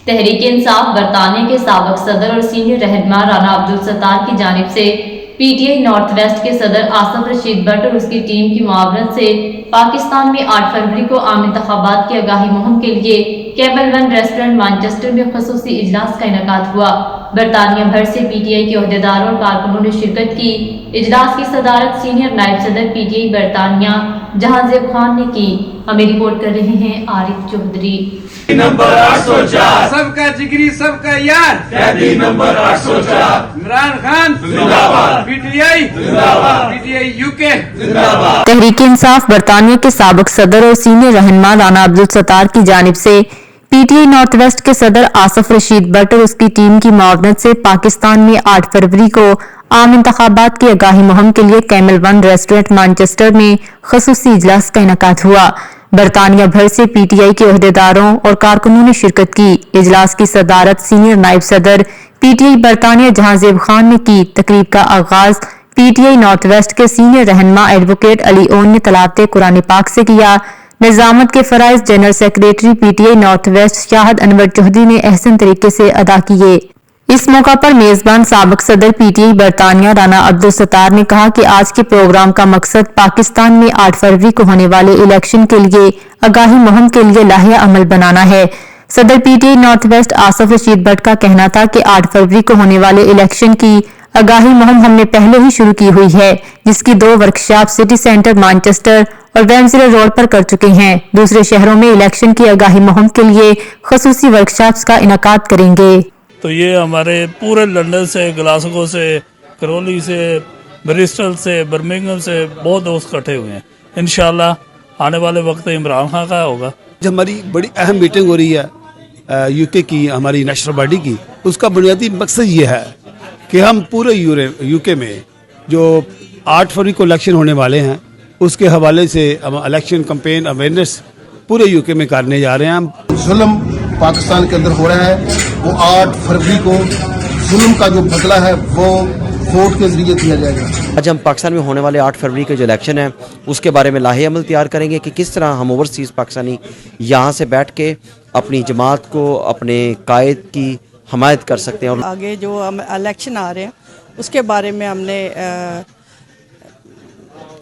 تحریک انصاف برطانیہ کے سابق صدر اور سینئر رہنما رانا عبدالستار کی جانب سے پی ٹی آئی نارتھ ویسٹ کے صدر آصف رشید بٹ اور اس کی ٹیم کی معاونت سے پاکستان میں 8 فروری کو عام انتخابات کی آگاہی مہم کے لیے کیبل ون ریسٹورنٹ مانچسٹر میں خصوصی اجلاس کا انعقاد ہوا۔ برطانیہ بھر سے پی ٹی آئی کے عہدیداروں اور کارکنوں نے شرکت کی۔ اجلاس کی صدارت سینئر نائب صدر پی ٹی آئی برطانیہ جہاں زیب خان نے کی۔ ہمیں رپورٹ کر رہے ہیں عارف چودھری۔ نمبر 804 سب کا جگری سب کا یار قیدی نمبر 804 عمران خان زندہ باد، پی ٹی آئی زندہ باد، پی ٹی آئی یو کے زندہ باد۔ تحریک انصاف برطانیہ کے سابق صدر اور سینئر رہنما رانا عبدالستار کی جانب سے پی ٹی آئی نارتھ ویسٹ کے صدر آصف رشید بٹ اور اس کی ٹیم کی معاونت سے پاکستان میں 8 فروری کو عام انتخابات کی آگاہی مہم کے لیے کیمل ون ریسٹورنٹ مانچسٹر میں خصوصی اجلاس کا انعقاد ہوا۔ برطانیہ بھر سے پی ٹی آئی کے عہدیداروں اور کارکنوں نے شرکت کی۔ اجلاس کی صدارت سینئر نائب صدر پی ٹی آئی برطانیہ جہاں زیب خان نے کی۔ تقریب کا آغاز P T I north west کے سینئر رہنما ایڈوکیٹ علی اون نے تلاوت قرآن پاک سے کیا۔ نظامت کے فرائض general secretary P T I north west Shahid Anwar Chaudhry نے احسن طریقے سے ادا کیے۔ اس موقع پر میزبان سابق صدر پی ٹی آئی برطانیہ رانا عبدالستار نے کہا کہ آج کے پروگرام کا مقصد پاکستان میں 8 فروری کو ہونے والے الیکشن کے لیے آگاہی مہم کے لیے لائحہ عمل بنانا ہے۔ صدر پی T I north waste Asif Rashid but کا کہنا تھا کہ 8 فروری کو ہونے والے الیکشن کی آگاہی مہم ہم نے پہلے ہی شروع کی ہوئی ہے، جس کی 2 ورکشاپ سٹی سینٹر مانچسٹر اور ویمزلے روڈ پر کر چکے ہیں۔ دوسرے شہروں میں الیکشن کی آگاہی مہم کے لیے خصوصی ورکشاپس کا انعقاد کریں گے۔ تو یہ ہمارے پورے لندن سے، گلاسگو سے، کرولی سے، برسٹل سے، برمنگھم سے بہت دوست اکٹھے ہوئے ہیں۔ انشاءاللہ آنے والے وقت عمران خان کا ہوگا۔ ہماری بڑی اہم میٹنگ ہو رہی ہے یو کے کی، ہماری نیشنل باڈی کی، اس کا بنیادی مقصد یہ ہے کہ ہم پورے یو کے میں جو 8 فروری کو الیکشن ہونے والے ہیں اس کے حوالے سے ہم الیکشن کمپین اویئرنیس پورے یو کے میں کرنے جا رہے ہیں۔ ہم ظلم پاکستان کے اندر ہو رہا ہے، وہ 8 فروری کو ظلم کا جو بدلہ ہے وہ ووٹ کے ذریعے دیا جائے گا۔ آج ہم پاکستان میں ہونے والے 8 فروری کے جو الیکشن ہے اس کے بارے میں لائحہ عمل تیار کریں گے کہ کس طرح ہم اوورسیز پاکستانی یہاں سے بیٹھ کے اپنی جماعت کو، اپنے قائد کی حمایت کر سکتے ہیں۔ اور آگے جو ہم الیکشن آ رہے ہیں اس کے بارے میں ہم نے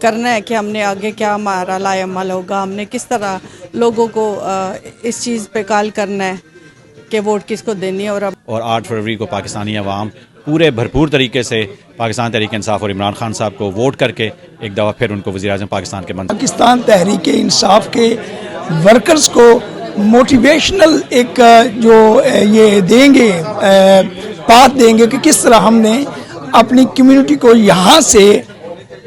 کرنا ہے کہ ہم نے آگے کیا ہمارا لائحہ عمل ہوگا، ہم نے کس طرح لوگوں کو اس چیز پہ کال کرنا ہے کہ ووٹ کس کو دینی ہے۔ اور 8 فروری کو پاکستانی عوام پورے بھرپور طریقے سے پاکستان تحریک انصاف اور عمران خان صاحب کو ووٹ کر کے ایک دفعہ پھر ان کو وزیر اعظم پاکستان کے منتخب۔ پاکستان تحریک انصاف کے ورکرز کو موٹیویشنل ایک جو یہ دیں گے، بات دیں گے کہ کس طرح ہم نے اپنی کمیونٹی کو یہاں سے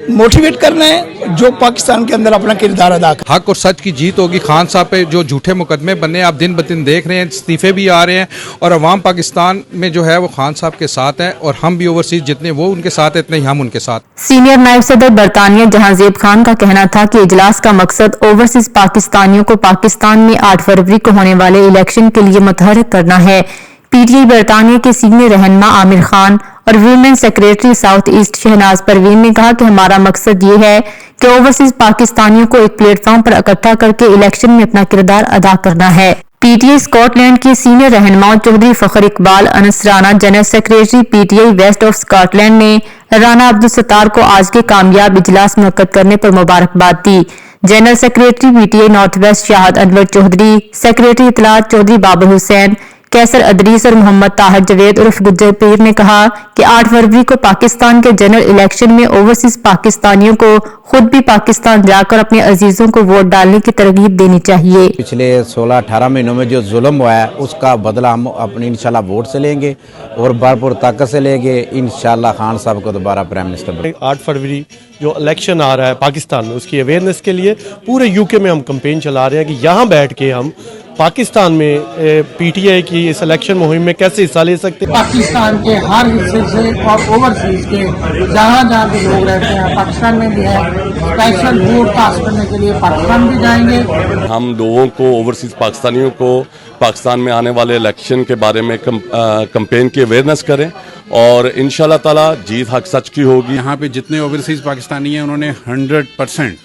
موٹیویٹ کرنا ہے جو پاکستان کے اندر اپنا کردار ادا کرے۔ حق اور سچ کی جیت ہوگی۔ خان صاحب پہ جو جھوٹے مقدمے بننے آپ دن بدن دیکھ رہے ہیں، استعفے بھی آ رہے ہیں اور عوام پاکستان میں جو ہے وہ خان صاحب کے ساتھ ہیں، اور ہم بھی اوورسیز جتنے وہ ان کے ساتھ اتنے ہی ہم ان کے ساتھ۔ سینئر نائب صدر برطانیہ جہاں زیب خان کا کہنا تھا کہ اجلاس کا مقصد اوورسیز پاکستانیوں کو پاکستان میں 8 فروری کو ہونے والے الیکشن کے لیے متحرک کرنا ہے۔ پی ٹی آئی برطانیہ کے سینئر رہنما عامر خان اور women secretary south east Shahnaz Parveen نے کہا کہ ہمارا مقصد یہ ہے کہ اوورسیز پاکستانیوں کو ایک پلیٹ فارم پر اکٹھا کر کے الیکشن میں اپنا کردار ادا کرنا ہے۔ P T I Scotland کے سینئر رہنما Chaudhry Fakhar Iqbal Anas Rana general secretary P T I west of Scotland نے رانا عبدالستار کو آج کے کامیاب اجلاس منعقد کرنے پر مبارکباد دی۔ General secretary P T I north west Shahid Anwar Chaudhry, secretary اطلاعات چودھری بابر حسین، کیسر ادریس اور محمد طاہر جوید عرف گجر پیر نے کہا کہ 8 فروری کو پاکستان کے جنرل الیکشن میں اوورسیز پاکستانیوں کو خود بھی پاکستان جا کر اپنے عزیزوں کو ووٹ ڈالنے کی ترغیب دینی چاہیے۔ پچھلے 16-18 مہینوں میں جو ظلم ہوا ہے اس کا بدلہ ہم اپنی انشاءاللہ ووٹ سے لیں گے اور بھرپور طاقت سے لیں گے۔ انشاءاللہ خان صاحب کو دوبارہ پرائم منسٹر بنائیں گے۔ 8 فروری جو الیکشن آ رہا ہے پاکستان میں، اس کی اویئرنیس کے لیے پورے یو کے میں ہم کمپین چلا رہے ہیں کہ یہاں بیٹھ کے ہم پاکستان میں پی ٹی آئی کی اس الیکشن مہم میں کیسے حصہ لے سکتے ہیں۔ پاکستان کے ہر حصے سے اور اوورسیز کے جہاں جہاں بھی لوگ رہتے ہیں پاکستان میں بھی ہے، اسپیشل ووٹ پاس کرنے کے لیے پاکستان بھی جائیں گے۔ ہم لوگوں کو، اوورسیز پاکستانیوں کو پاکستان میں آنے والے الیکشن کے بارے میں کمپین کی اویئرنیس کریں اور انشاءاللہ تعالی جیت حق سچ کی ہوگی۔ یہاں پہ جتنے اوورسیز پاکستانی ہیں انہوں نے 100%